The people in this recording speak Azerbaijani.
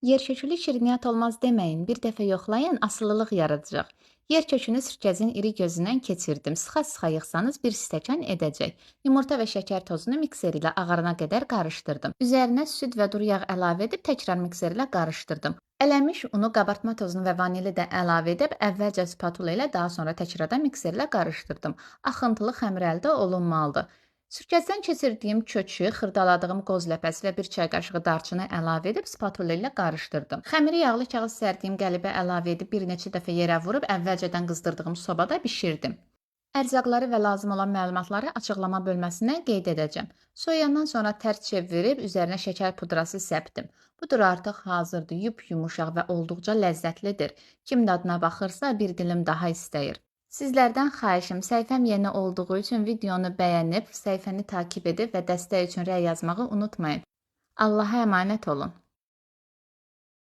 Yerkökülü şirniyyat olmaz deməyin, bir dəfə yoxlayın, asılılıq yaradacaq. Yerkökünü sirkəcin iri gözündən keçirdim. Sıxa-sıxa yığsanız bir stəkan edəcək. Yumurta və şəkər tozunu mikser ilə ağarana qədər qarışdırdım. Üzərinə süd və duru yağ əlavə edib təkrar mikser ilə qarışdırdım. Ələmiş unu, qabartma tozunu və vanili də əlavə edib əvvəlcə spatula ilə, daha sonra təkrardan mikser ilə qarışdırdım. Axıntılı xəmir əldə olunmalıdır. Sürkəcdən keçirdiyim kökü, xırdaladığım qoz ləpəsi və bir çay qaşığı darçını əlavə edib spatula ilə qarışdırdım. Xəmiri yağlı kağız sərdiyim qəlibə əlavə edib bir neçə dəfə yerə vurub əvvəlcədən qızdırdığım sobada bişirdim. Ərzaqları və lazım olan məlumatları açıqlama bölməsinə qeyd edəcəm. Soyandan sonra tərs çevirib üzərinə şəkər pudrası səpdim. Budur artıq hazırdır, yumuşaq və olduqca ləzzətlidir. Kim dadına baxırsa bir dilim daha istəyir. Sizlərdən xahişim, səhifəm yeni olduğu üçün videonu bəyənib, səhifəni takib edib və dəstək üçün rəy yazmağı unutmayın. Allaha əmanət olun.